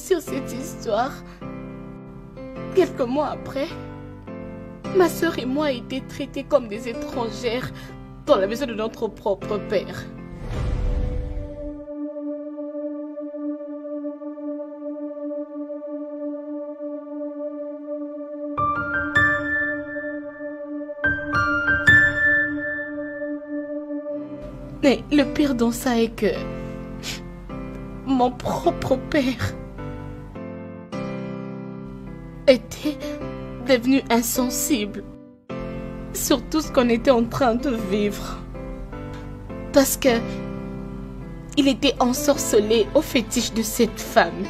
sur cette histoire. Quelques mois après, ma sœur et moi étaient traités comme des étrangères dans la maison de notre propre père. Mais le pire dans ça est que mon propre père était devenu insensible sur tout ce qu'on était en train de vivre. Parce que il était ensorcelé au fétiche de cette femme.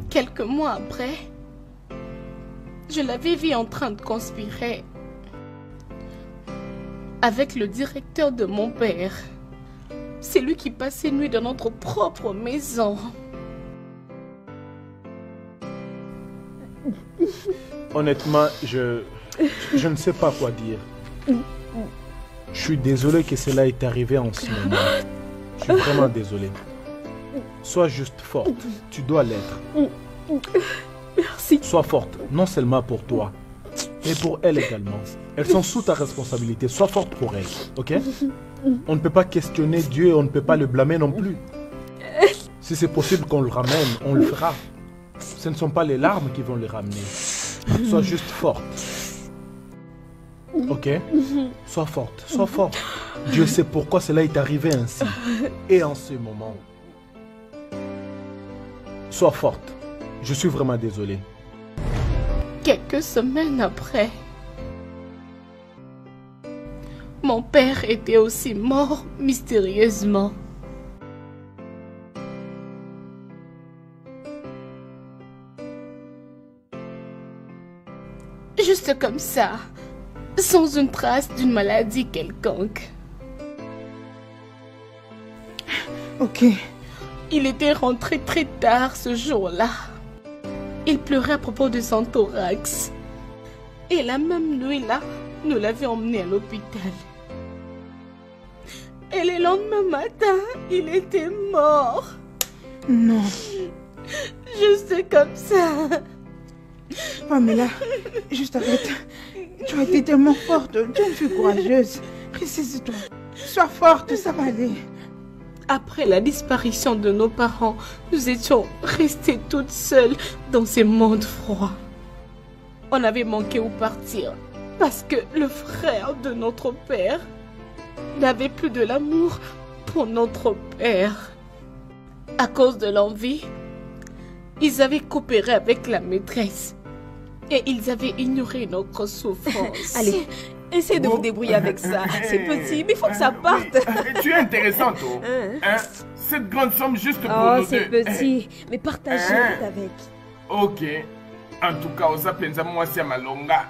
Quelques mois après, je l'avais vu en train de conspirer avec le directeur de mon père. C'est lui qui passait nuit dans notre propre maison. Honnêtement, je ne sais pas quoi dire. Je suis désolé que cela est arrivé en ce moment. Je suis vraiment désolé. Sois juste forte, tu dois l'être. Merci. Sois forte, non seulement pour toi, mais pour elle également. Elles sont sous ta responsabilité, sois forte pour elle, ok? On ne peut pas questionner Dieu et on ne peut pas le blâmer non plus. Si c'est possible qu'on le ramène, on le fera. Ce ne sont pas les larmes qui vont le ramener. Sois juste forte. Ok? Sois forte, sois forte. Dieu sait pourquoi cela est arrivé ainsi. Et en ce moment. Sois forte. Je suis vraiment désolé. Quelques semaines après, mon père était aussi mort mystérieusement. Juste comme ça, sans une trace d'une maladie quelconque. Ok. Il était rentré très tard ce jour-là. Il pleurait à propos de son thorax. Et la même nuit-là, nous l'avions emmené à l'hôpital. Et le lendemain matin, il était mort. Non. Juste comme ça. Pamela, juste arrête. Tu as été tellement forte. Tu es une fille courageuse. Ressaisis-toi. Sois forte, ça va aller. Après la disparition de nos parents, nous étions restées toutes seules dans ces mondes froids. On avait manqué où partir parce que le frère de notre père n'avait plus de l'amour pour notre père. À cause de l'envie, ils avaient coopéré avec la maîtresse et ils avaient ignoré notre souffrance. Allez, essayez de vous débrouiller avec ça. C'est petit, mais il faut que ça parte. Tu es intéressante, oh. Hein? Cette grande somme juste pour nous deux. Oh, c'est petit, mais partagez avec. Ok. En tout cas, osa penza mwasi malonga.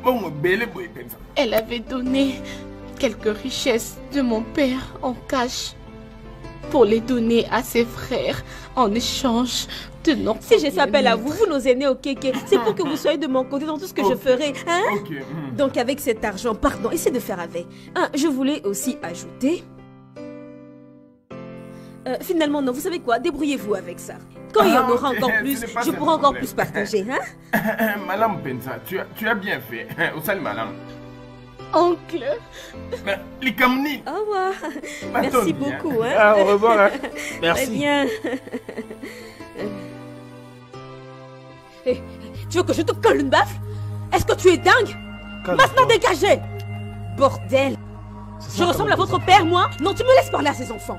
Bon, belle boy penza. Elle avait donné quelques richesses de mon père en cash pour les donner à ses frères en échange de notre... Si je s'appelle à vous, vous nos aînés au kéké, c'est pour que vous soyez de mon côté dans tout ce que je ferai. Hein? Okay. Donc avec cet argent, pardon, essayez de faire avec. Je voulais aussi ajouter... finalement, non, vous savez quoi? Débrouillez-vous avec ça. Quand il y en aura encore plus, je pourrai encore plus partager. Hein? Madame Penza, tu as bien fait. Où ça, madame? Oncle. Mais les Kamni. Au revoir. Bah, Merci Tony, hein. beaucoup. Hein. Ah, au revoir. Hein. Très Merci. bien. Hey, tu veux que je te colle une baffe? Est-ce que tu es dingue? Maintenant dégagez! Bordel! Je ressemble à votre père, moi? Non, tu me laisses parler à ces enfants.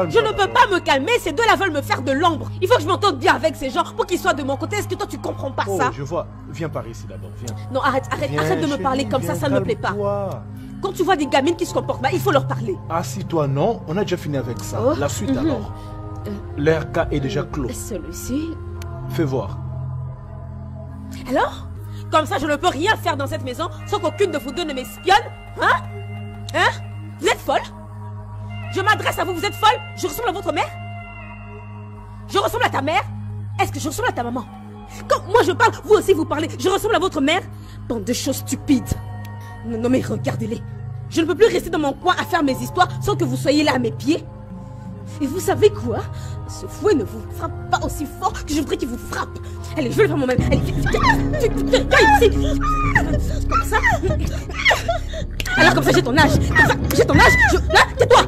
Je ne peux pas me calmer, ces deux-là veulent me faire de l'ombre. Il faut que je m'entende bien avec ces gens pour qu'ils soient de mon côté. Est-ce que toi tu comprends pas ça? Je vois. Viens par ici d'abord, viens. Non, arrête de me parler comme ça ne me plaît pas. Quand tu vois des gamines qui se comportent mal, il faut leur parler. Assis-toi, non, on a déjà fini avec ça. Oh. La suite alors. L'air cas est déjà clos. Celui-ci... Fais voir. Alors? Comme ça, je ne peux rien faire dans cette maison sans qu'aucune de vous deux ne m'espionne? Hein? Hein? Vous êtes folle? Je m'adresse à vous, vous êtes folle? Je ressemble à votre mère? Je ressemble à ta mère? Est-ce que je ressemble à ta maman? Quand moi je parle, vous aussi vous parlez. Je ressemble à votre mère? Bande de choses stupides. Non, mais regardez-les. Je ne peux plus rester dans mon coin à faire mes histoires sans que vous soyez là à mes pieds. Et vous savez quoi? Ce fouet ne vous frappe pas aussi fort que je voudrais qu'il vous frappe. Allez, je vais le faire moi-même. Allez, viens ici. Comme ça. Alors comme ça, j'ai ton âge. Comme ça, j'ai ton âge. Là, tais-toi.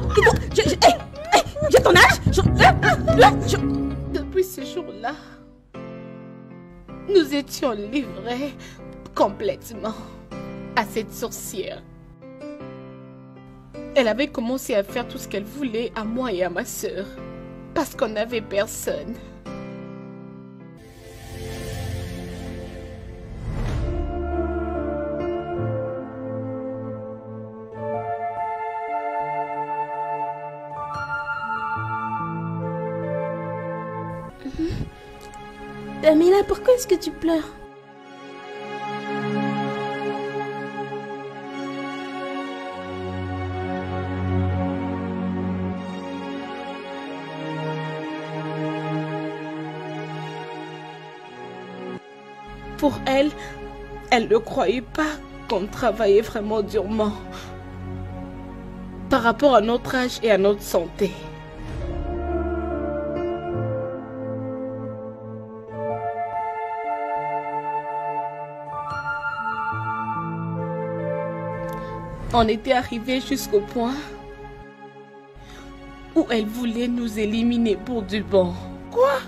J'ai ton âge. Depuis ce jour-là, nous étions livrés complètement à cette sorcière. Elle avait commencé à faire tout ce qu'elle voulait à moi et à ma sœur, parce qu'on n'avait personne. Damila, pourquoi est-ce que tu pleures? Pour elle, elle ne croyait pas qu'on travaillait vraiment durement par rapport à notre âge et à notre santé. On était arrivé jusqu'au point où elle voulait nous éliminer pour du bon. Quoi?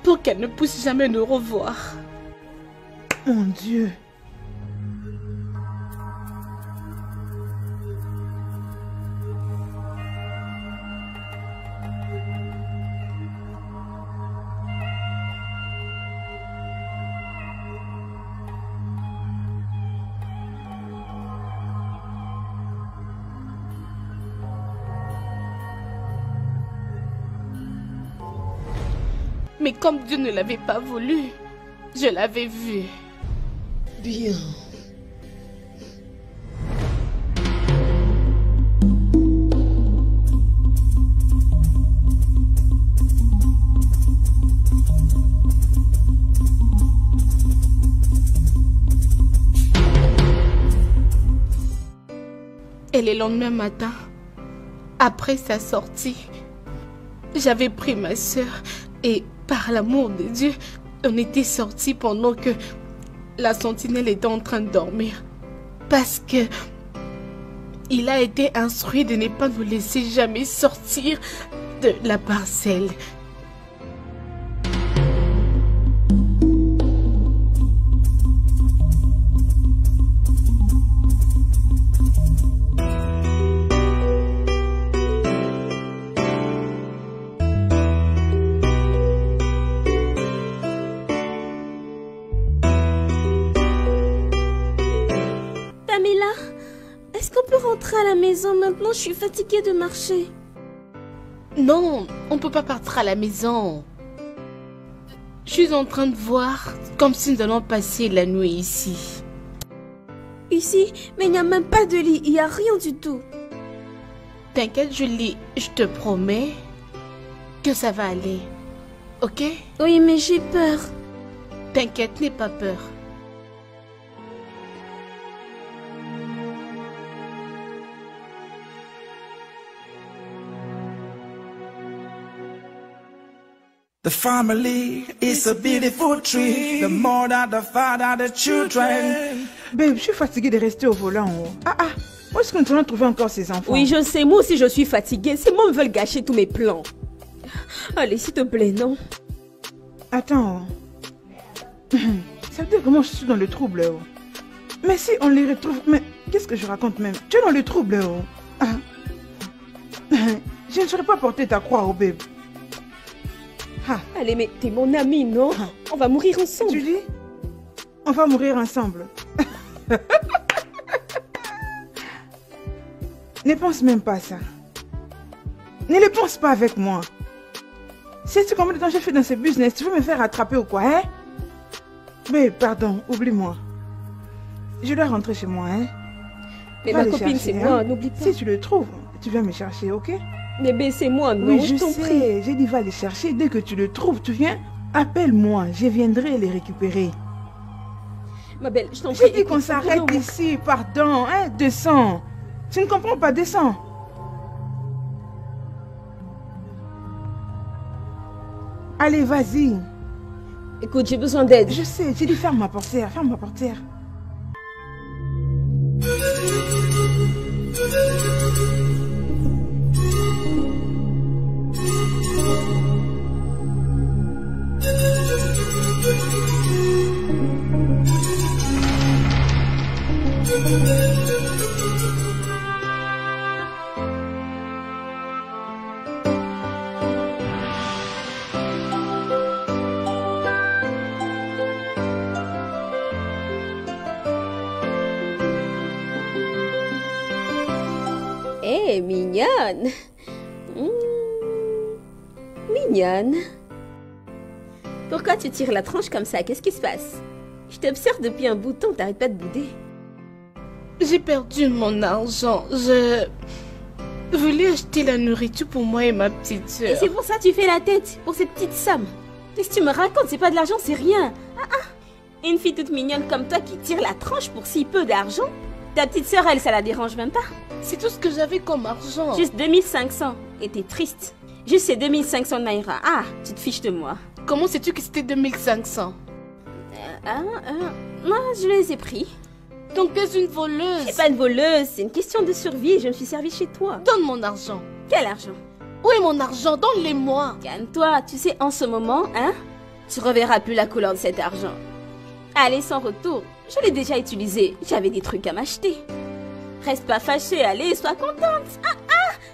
Pour qu'elle ne puisse jamais nous revoir. Mon Dieu. Mais comme Dieu ne l'avait pas voulu, je l'avais vu. Bien. Et le lendemain matin, après sa sortie, j'avais pris ma sœur et par l'amour de Dieu, on était sortis pendant que la sentinelle était en train de dormir. Parce que il a été instruit de ne pas nous laisser jamais sortir de la parcelle. Est-ce qu'on peut rentrer à la maison maintenant? Je suis fatiguée de marcher. Non, on ne peut pas partir à la maison. Je suis en train de voir comme si nous allons passer la nuit ici. Ici? Mais il n'y a même pas de lit, il n'y a rien du tout. T'inquiète Julie, je te promets que ça va aller. Ok? Oui, mais j'ai peur. T'inquiète, n'aie pas peur. The family is a beautiful tree. The mother, the father, the children. Babe, je suis fatiguée de rester au volant. Où est-ce que nous allons trouver encore ces enfants? Oui, je sais, moi aussi je suis fatiguée. Ces mots veulent gâcher tous mes plans. Allez, s'il te plaît, non. Attends. Ça veut dire que moi je suis dans le trouble. Mais si on les retrouve... Mais qu'est-ce que je raconte même? Tu es dans le trouble. Je ne saurais pas porter ta croix, babe. Allez, mais t'es mon ami, non? On va mourir ensemble. Tu dis? On va mourir ensemble. Ne pense même pas à ça. Ne le pense pas avec moi. Sais-tu combien de temps j'ai fait dans ce business? Tu veux me faire attraper ou quoi, hein? Mais pardon, oublie-moi. Je dois rentrer chez moi, hein? Mais ma copine, c'est moi, n'oublie pas. Si tu le trouves, tu viens me chercher, ok? Bébé, c'est moi, non? Oui, je sais. J'ai dit va les chercher. Dès que tu le trouves, tu viens, appelle-moi. Je viendrai les récupérer. Ma belle, je t'en prie. J'ai dit qu'on s'arrête ici, pardon, hein? Descends. Tu ne comprends pas, descends. Allez, vas-y. Écoute, j'ai besoin d'aide. Je sais, j'ai dit ferme ma portière, ferme ma portière. Eh, mignonne. Mignonne. Pourquoi tu tires la tranche comme ça? Qu'est-ce qui se passe? Je t'observe depuis un bout de temps, t'arrêtes pas de bouder. J'ai perdu mon argent. Je voulais acheter la nourriture pour moi et ma petite soeur. Et c'est pour ça que tu fais la tête, pour ces petites sommes. Qu'est-ce que tu me racontes? C'est pas de l'argent, c'est rien. Une fille toute mignonne comme toi qui tire la tranche pour si peu d'argent? Ta petite soeur, elle, ça la dérange même pas? C'est tout ce que j'avais comme argent. Juste 2500. Et t'es triste. Juste ces 2500 naira. Ah, tu te fiches de moi. Comment sais-tu que c'était 2500? Moi, je les ai pris. Donc t'es une voleuse? Je suis pas une voleuse, c'est une question de survie. Je me suis servie chez toi. Donne mon argent. Quel argent? Où est mon argent? Donne-les-moi. Calme-toi, tu sais, en ce moment, tu reverras plus la couleur de cet argent. Allez, sans retour. Je l'ai déjà utilisé. J'avais des trucs à m'acheter. Reste pas fâchée, allez, sois contente.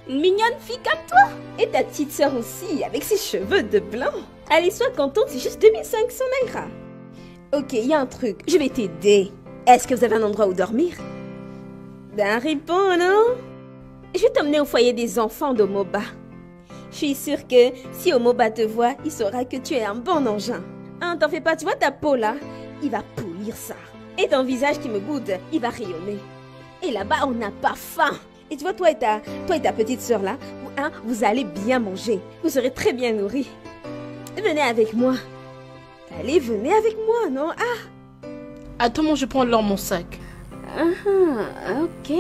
Une mignonne fille comme toi. Et ta petite sœur aussi, avec ses cheveux de blanc. Allez, sois contente, c'est juste 2500 naira. Ok, il y a un truc, je vais t'aider. Est-ce que vous avez un endroit où dormir? Ben, réponds, non? Je vais t'emmener au foyer des enfants d'Omoba. Je suis sûre que si Omoba te voit, il saura que tu es un bon engin. T'en fais pas, tu vois ta peau là? Il va polir ça. Et ton visage qui me boude, il va rayonner. Et là-bas, on n'a pas faim. Et tu vois, toi et ta petite sœur là, vous allez bien manger. Vous serez très bien nourris. Venez avec moi. Allez, venez avec moi, non? Attends, je prends alors mon sac. Ok.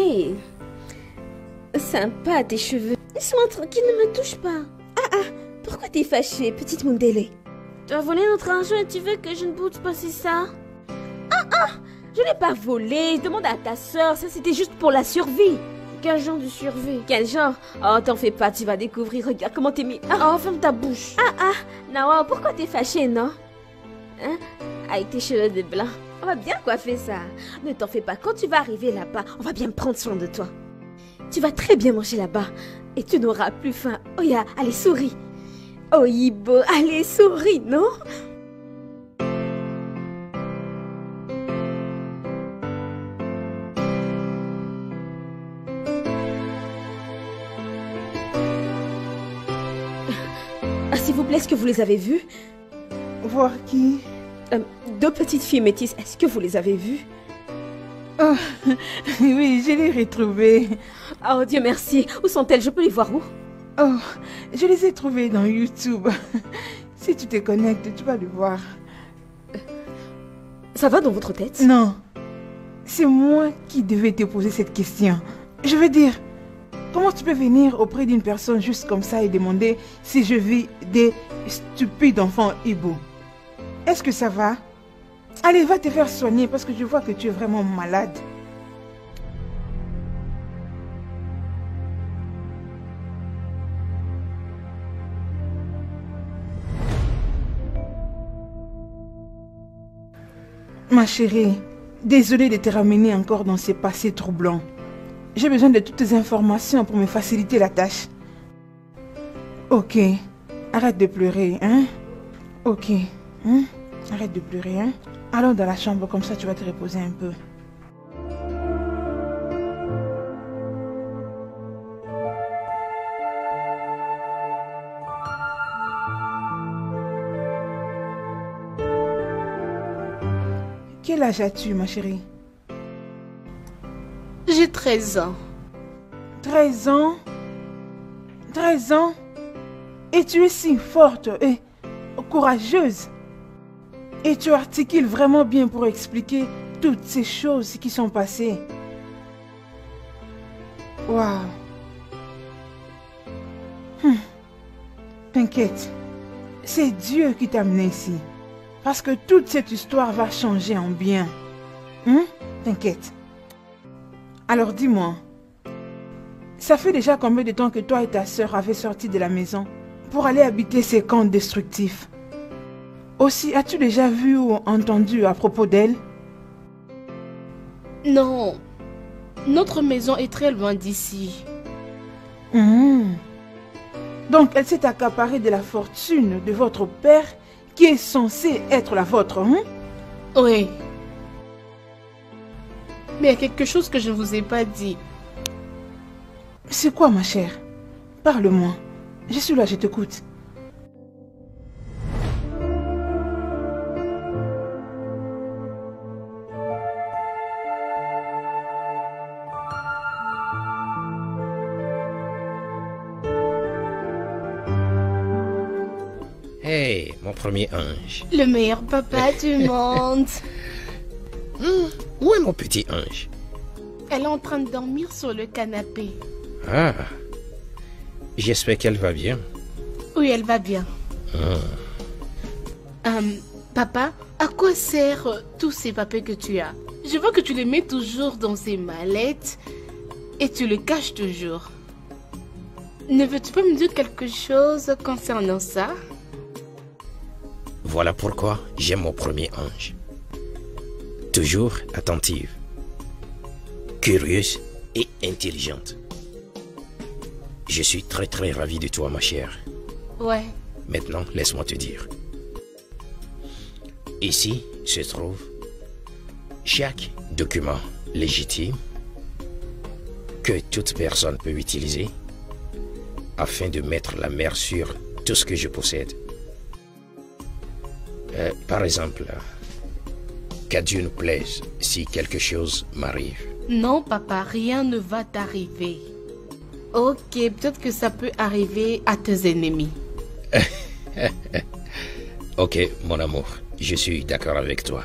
Sympa, tes cheveux. Laisse-moi tranquille, ne me touche pas. Pourquoi t'es fâchée, petite Mundele? Tu as volé notre argent et tu veux que je ne boude pas, c'est ça? Je n'ai pas volé. Demande à ta sœur, ça c'était juste pour la survie. Quel genre de survie? Quel genre? Oh, t'en fais pas, tu vas découvrir. Regarde comment t'es mis. Oh, ferme ta bouche. Nawa, pourquoi t'es fâchée, non? Avec tes cheveux de blanc. On va bien coiffer ça. Ne t'en fais pas, quand tu vas arriver là-bas, on va bien prendre soin de toi. Tu vas très bien manger là-bas. Et tu n'auras plus faim. Oh ya, allez, souris. Oh Ibo, allez, souris, non? S'il vous plaît, est-ce que vous les avez vus? Voir qui? Deux petites filles métisses, est-ce que vous les avez vues? Oh, oui, je les ai retrouvées. Oh Dieu merci, où sont-elles? Je peux les voir où? Oh, je les ai trouvées dans YouTube. Si tu te connectes, tu vas le voir. Ça va dans votre tête? Non, c'est moi qui devais te poser cette question. Je veux dire, comment tu peux venir auprès d'une personne juste comme ça et demander si je vis des stupides enfants Ibo? Est-ce que ça va? Allez, va te faire soigner parce que je vois que tu es vraiment malade. Ma chérie, désolée de te ramener encore dans ces passés troublants. J'ai besoin de toutes tes informations pour me faciliter la tâche. Ok, arrête de pleurer, hein? Ok, hein? Arrête de pleurer, hein? Allons dans la chambre, comme ça tu vas te reposer un peu. Quel âge as-tu, ma chérie? J'ai 13 ans. 13 ans? 13 ans? Et tu es si forte et courageuse. Et tu articules vraiment bien pour expliquer toutes ces choses qui sont passées. Waouh. T'inquiète. C'est Dieu qui t'a amené ici. Parce que toute cette histoire va changer en bien. T'inquiète. Alors dis-moi, ça fait déjà combien de temps que toi et ta sœur avez sorti de la maison pour aller habiter ces camps destructifs? Aussi, as-tu déjà vu ou entendu à propos d'elle? Non, notre maison est très loin d'ici. Donc elle s'est accaparée de la fortune de votre père qui est censé être la vôtre, Oui. Mais il y a quelque chose que je ne vous ai pas dit. C'est quoi, ma chère? Parle-moi. Je suis là, je t'écoute. Hey, mon premier ange. Le meilleur papa du monde. Où est mon petit ange? Elle est en train de dormir sur le canapé. Ah, j'espère qu'elle va bien. Oui, elle va bien. Papa, à quoi servent tous ces papiers que tu as? Je vois que tu les mets toujours dans ces mallettes et tu les caches toujours. Ne veux-tu pas me dire quelque chose concernant ça? Voilà pourquoi j'aime mon premier ange. Toujours attentive, curieuse et intelligente. Je suis très ravi de toi, ma chère. Ouais. Maintenant, laisse-moi te dire. Ici se trouve chaque document légitime que toute personne peut utiliser afin de mettre la main sur tout ce que je possède. Par exemple, qu'à Dieu nous plaise si quelque chose m'arrive. Non, papa, rien ne va t'arriver. Ok, peut-être que ça peut arriver à tes ennemis. Ok, mon amour, je suis d'accord avec toi.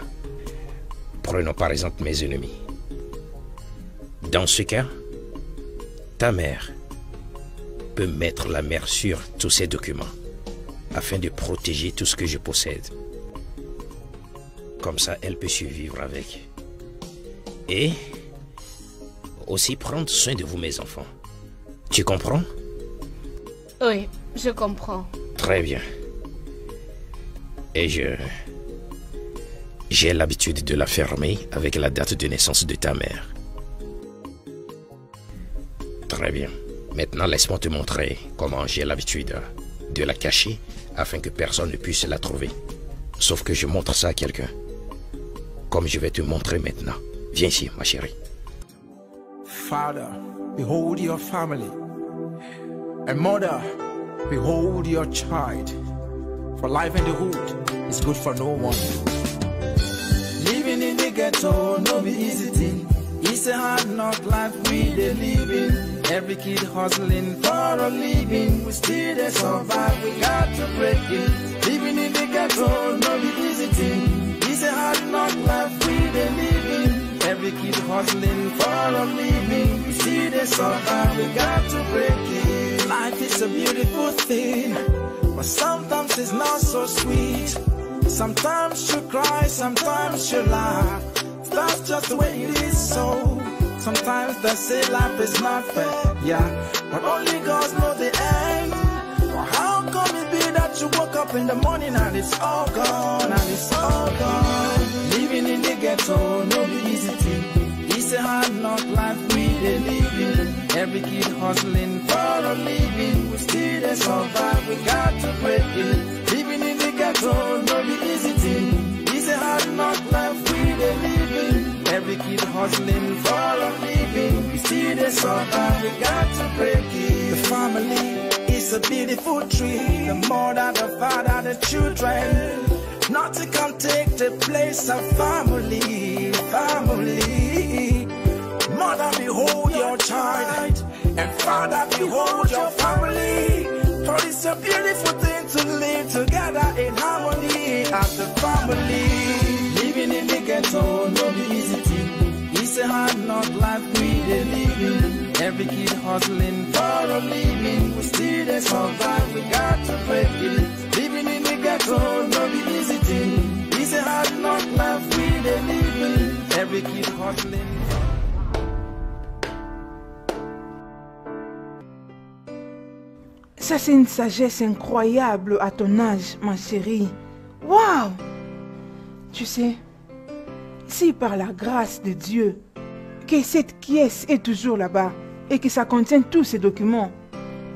Prenons par exemple mes ennemis. Dans ce cas, ta mère peut mettre la main sur tous ces documents afin de protéger tout ce que je possède. Comme ça, elle peut survivre avec. Et aussi prendre soin de vous, mes enfants. Tu comprends? Oui, je comprends. Très bien. Et j'ai l'habitude de la fermer avec la date de naissance de ta mère. Très bien. Maintenant, laisse-moi te montrer comment j'ai l'habitude de la cacher afin que personne ne puisse la trouver. Sauf que je montre ça à quelqu'un. Comme je vais te montrer maintenant. Viens ici, ma chérie. Father, behold your family. And mother, behold your child. For life in the hood is good for no one. Living in the ghetto, no be easy thing. It's a hard knock life we dey living. Every kid hustling for a living. We still dey survive, we got to break it. Living in the ghetto, no be easy thing. It's a hard knock life we dey living. Every kid hustling for a living. We still dey survive, we got to break it. Life is a beautiful thing, but sometimes it's not so sweet. Sometimes you cry, sometimes you laugh. That's just the way it is, so sometimes they say life is not fair, yeah, but only God knows the end. Well, how come it be that you woke up in the morning and it's all gone, and it's all gone? Living in the ghetto, no be easy thing. It's a hard knock life we dey living. Every kid hustling for a living. We still dey survive, we got to break it. Living in the ghetto, no be easy thing. It's a hard knock life we dey living. Every kid hustling for a living. We still dey survive, we got to break it. The family is a beautiful tree. The mother, the father, the children. Nothing can take the place of family, family. Mother, behold your child, and father, behold your family. For it's a beautiful thing to live together in harmony as a family. Living in the ghetto, no be easy thing. It's a hard knock life we dey living. Every kid hustling for a living. We still dey survive, we got to break it. Living in the ghetto, no be easy thing. It's a hard knock life we dey living. Every kid hustling. Ça, c'est une sagesse incroyable à ton âge, ma chérie. Waouh! Tu sais, si par la grâce de Dieu, que cette caisse est toujours là-bas et que ça contient tous ces documents,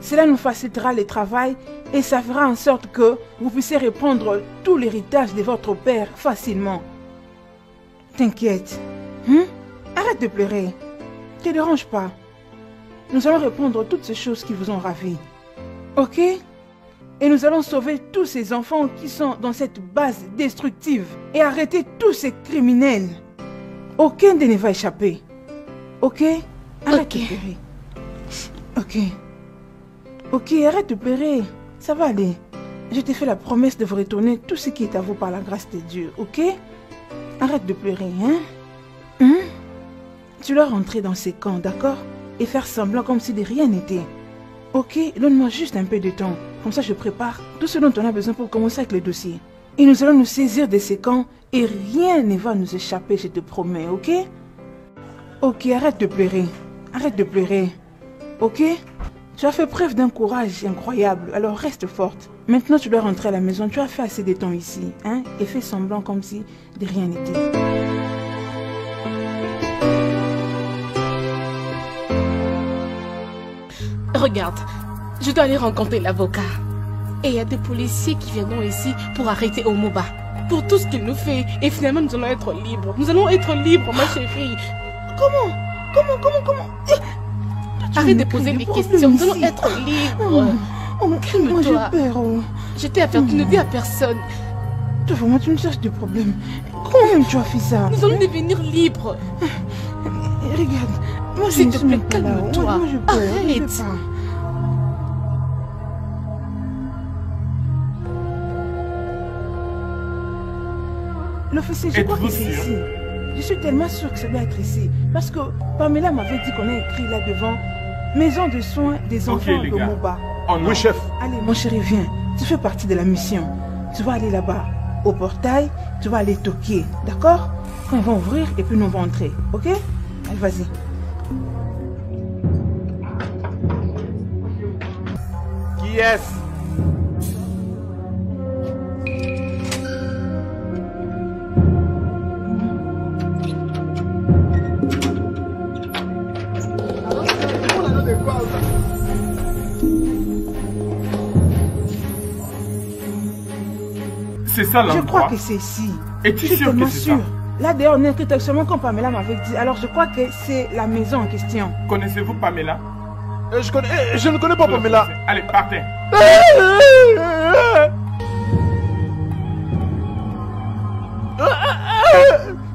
cela nous facilitera le travail et ça fera en sorte que vous puissiez répondre tout l'héritage de votre père facilement. T'inquiète. Arrête de pleurer. Ne te dérange pas. Nous allons répondre toutes ces choses qui vous ont ravi. Ok? Et nous allons sauver tous ces enfants qui sont dans cette base destructive et arrêter tous ces criminels. Aucun d'eux ne va échapper. Ok? Arrête de pleurer. Ok. Ok, arrête de pleurer. Ça va aller. Je t'ai fait la promesse de vous retourner tout ce qui est à vous par la grâce de Dieu. Ok? Arrête de pleurer, hein? Tu dois rentrer dans ces camps, d'accord? Et faire semblant comme si de rien n'était. Ok, donne-moi juste un peu de temps. Comme ça, je prépare tout ce dont on a besoin pour commencer avec le dossier. Et nous allons nous saisir de ces camps et rien ne va nous échapper, je te promets, ok? Ok, arrête de pleurer. Arrête de pleurer. Ok? Tu as fait preuve d'un courage incroyable, alors reste forte. Maintenant, tu dois rentrer à la maison. Tu as fait assez de temps ici, hein? Et fais semblant comme si de rien n'était. Regarde, je dois aller rencontrer l'avocat. Et il y a des policiers qui viendront ici pour arrêter Omoba. Pour tout ce qu'il nous fait. Et finalement, nous allons être libres. Nous allons être libres, ma chérie. Comment? Arrête de poser des questions. Nous allons être libres. Moi, j'ai peur. Je t'ai averti, tu ne dis à personne. Toi, vraiment, tu me cherches des problèmes. Comment même tu as fait ça? Nous allons devenir libres. Regarde. Moi, s'il te plaît, calme-toi. Moi, je peur. Arrête. L'officier, je crois que c'est ici. Je suis tellement sûre que ça doit être ici. Parce que Pamela m'avait dit qu'on a écrit là devant Maison de soins des enfants de Moba. Oh, oui, chef. Allez, mon chéri, viens. Tu fais partie de la mission. Tu vas aller là-bas, au portail. Tu vas aller toquer, d'accord? Quand ils vont ouvrir et puis nous allons entrer, ok? Allez, vas-y. Qui est-ce? C'est ça l'endroit. Je crois que c'est ici. Es-tu sûr que c'est ça? Là d'ailleurs, on est écrit seulement quand Pamela m'avait dit. Alors je crois que c'est la maison en question. Connaissez-vous Pamela? Je ne connais pas Pamela. Allez, partez.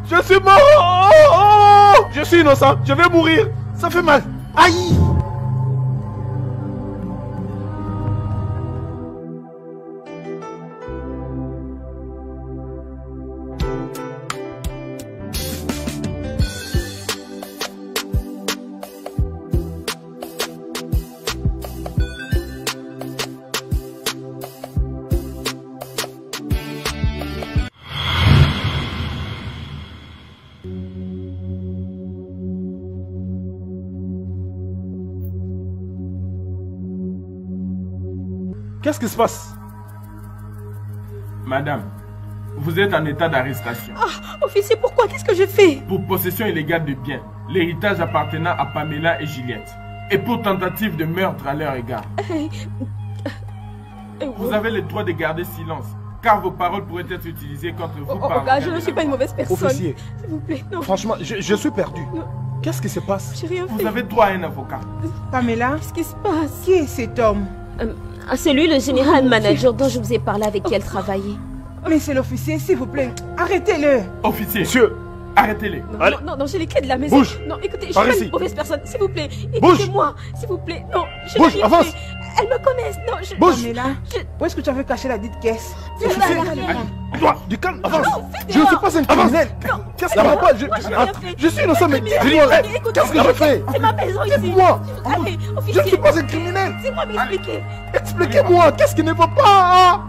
Je suis mort. Je suis innocent. Je vais mourir. Ça fait mal. Aïe. Qu'est-ce qui se passe? Madame, vous êtes en état d'arrestation. Ah, officier, pourquoi? Qu'est-ce que j'ai fait? Pour possession illégale de biens, l'héritage appartenant à Pamela et Juliette. Et pour tentative de meurtre à leur égard. Vous avez le droit de garder silence, car vos paroles pourraient être utilisées contre vous par... Oga, je ne suis pas une mauvaise personne. Officier, s'il vous plaît, non. Franchement, je suis perdu. Qu'est-ce qui se passe? J'ai rien fait. Vous avez droit à un avocat. Pamela, Qu'est-ce qui se passe? qui est cet homme? C'est lui le général manager dont je vous ai parlé avec qui elle travaillait. Mais c'est l'officier, s'il vous plaît. Arrêtez-le. Officier, Monsieur, arrêtez-les. Allez. Non, j'ai les clés de la maison. Bouge. Non, écoutez, je suis Par pas ici. une mauvaise personne. S'il vous plaît, Bouge. écoutez-moi. S'il vous plaît, non, je Bouge, n'ai rien avance. fait. Elles me connaissent. Non, je... Bouge. Pamela, où est-ce que tu avais caché la dite caisse? Officier, toi, du calme, avance. Je ne fais suis pas un criminel. Qu'est-ce qui va pas? Je suis innocent, mais dis-moi, qu'est-ce que je fais? C'est ma maison ici. Dis-moi. Allez, Je ne officier. suis pas un criminel. C'est moi m'expliquer. Expliquez-moi, qu'est-ce qui ne va pas?